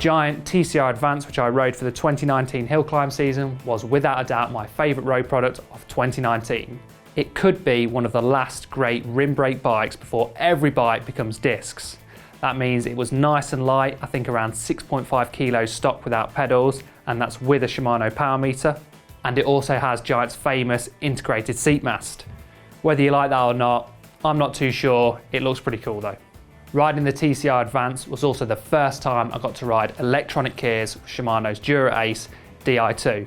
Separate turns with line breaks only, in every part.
Giant TCR Advance, which I rode for the 2019 hill climb season, was without a doubt my favourite road product of 2019. It could be one of the last great rim brake bikes before every bike becomes discs. That means it was nice and light, I think around 6.5 kilos stock without pedals, and that's with a Shimano power meter. And it also has Giant's famous integrated seat mast. Whether you like that or not, I'm not too sure. It looks pretty cool though. Riding the TCR Advance was also the first time I got to ride electronic gears with Shimano's Dura Ace Di2.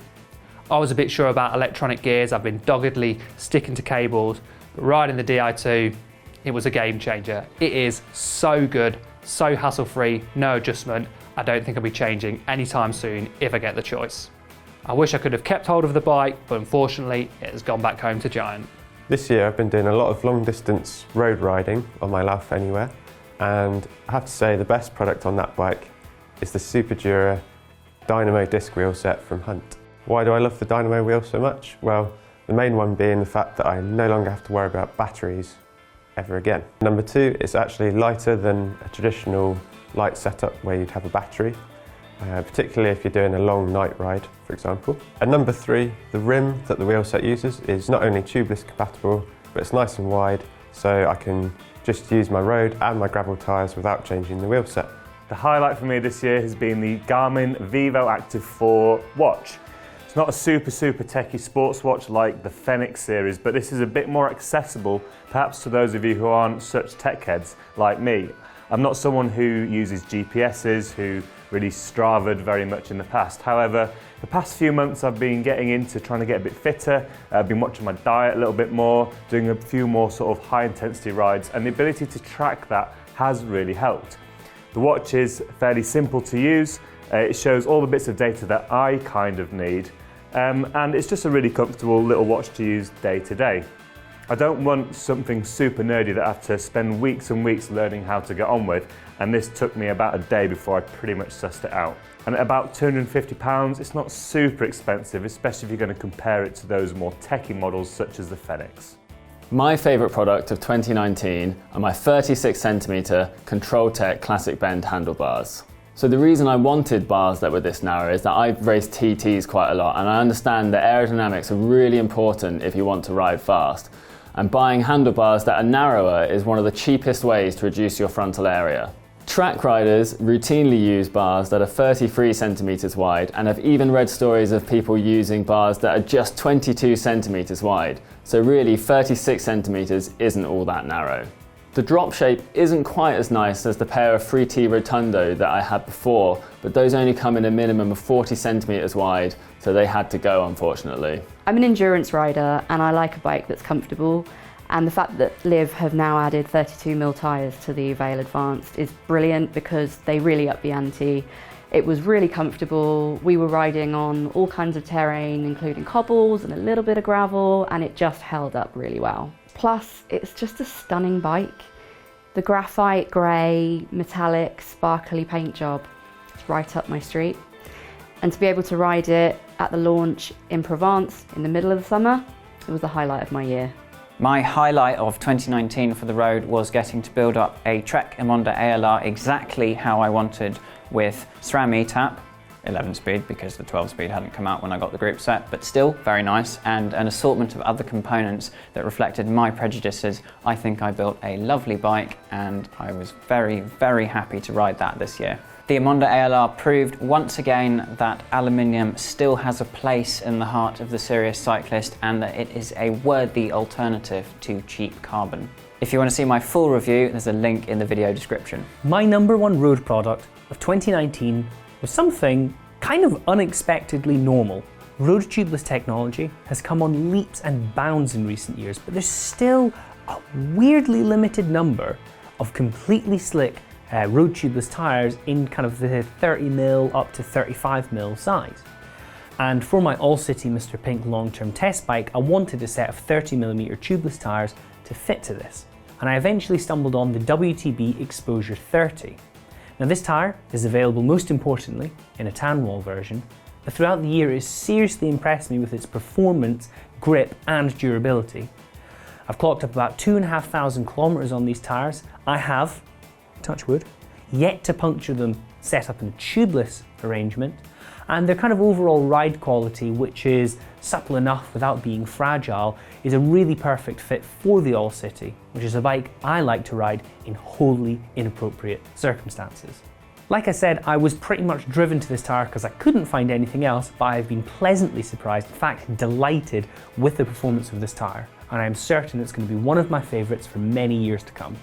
I was a bit sure about electronic gears, I've been doggedly sticking to cables, but riding the Di2, it was a game changer. It is so good, so hassle-free, no adjustment. I don't think I'll be changing anytime soon if I get the choice. I wish I could have kept hold of the bike, but unfortunately it has gone back home to Giant.
This year I've been doing a lot of long distance road riding on my Lauf Anywhere, and I have to say the best product on that bike is the Super Dura Dynamo disc wheel set from Hunt. Why do I love the Dynamo wheel so much? Well, the main one being the fact that I no longer have to worry about batteries ever again. Number two, it's actually lighter than a traditional light setup where you'd have a battery, particularly if you're doing a long night ride, for example. And number three, the rim that the wheel set uses is not only tubeless compatible, but it's nice and wide, so I can just use my road and my gravel tyres without changing the wheel set.
The highlight for me this year has been the Garmin Vivo Active 4 watch. It's not a super techie sports watch like the Fenix series, but this is a bit more accessible, perhaps to those of you who aren't such tech heads like me. I'm not someone who uses GPSs, who really Stravaed very much in the past. However, the past few months I've been getting into trying to get a bit fitter, I've been watching my diet a little bit more, doing a few more sort of high intensity rides, and the ability to track that has really helped. The watch is fairly simple to use, it shows all the bits of data that I kind of need, and it's just a really comfortable little watch to use day to day. I don't want something super nerdy that I have to spend weeks and weeks learning how to get on with, and this took me about a day before I pretty much sussed it out. And at about £250, it's not super expensive, especially if you're going to compare it to those more techie models such as the Fenix.
My favourite product of 2019 are my 36cm Control Tech Classic Bend handlebars. So the reason I wanted bars that were this narrow is that I've raced TTs quite a lot, and I understand that aerodynamics are really important if you want to ride fast. And buying handlebars that are narrower is one of the cheapest ways to reduce your frontal area. Track riders routinely use bars that are 33 centimetres wide, and I've even read stories of people using bars that are just 22 centimetres wide. So really 36 centimetres isn't all that narrow. The drop shape isn't quite as nice as the pair of 3T Rotundo that I had before, but those only come in a minimum of 40 centimetres wide, so they had to go unfortunately.
I'm an endurance rider and I like a bike that's comfortable, and the fact that Liv have now added 32mm tyres to the Avail Advanced is brilliant because they really up the ante. It was really comfortable. We were riding on all kinds of terrain, including cobbles and a little bit of gravel, and it just held up really well. Plus, it's just a stunning bike. The graphite grey, metallic, sparkly paint job, it's right up my street. And to be able to ride it at the launch in Provence in the middle of the summer, it was the highlight of my year.
My highlight of 2019 for the road was getting to build up a Trek Emonda ALR exactly how I wanted, with SRAM E-tap, 11-speed because the 12-speed hadn't come out when I got the group set, but still very nice, and an assortment of other components that reflected my prejudices. I think I built a lovely bike and I was very happy to ride that this year. The Emonda ALR proved once again that aluminium still has a place in the heart of the serious cyclist and that it is a worthy alternative to cheap carbon. If you want to see my full review, there's a link in the video description.
My number one road product of 2019 was something kind of unexpectedly normal. Road tubeless technology has come on leaps and bounds in recent years, but there's still a weirdly limited number of completely slick road tubeless tyres in kind of the 30mm up to 35mm size. And for my All-City Mr. Pink long-term test bike, I wanted a set of 30mm tubeless tyres to fit to this. And I eventually stumbled on the WTB Exposure 30. Now this tyre is available most importantly in a tan wall version, but throughout the year it has seriously impressed me with its performance, grip and durability. I've clocked up about 2,500 kilometres on these tyres. I have, touch wood, yet to puncture them set up in a tubeless arrangement, and their kind of overall ride quality, which is supple enough without being fragile, is a really perfect fit for the All-City, which is a bike I like to ride in wholly inappropriate circumstances. Like I said, I was pretty much driven to this tyre because I couldn't find anything else, but I've been pleasantly surprised, in fact delighted with the performance of this tyre, and I am certain it's going to be one of my favourites for many years to come.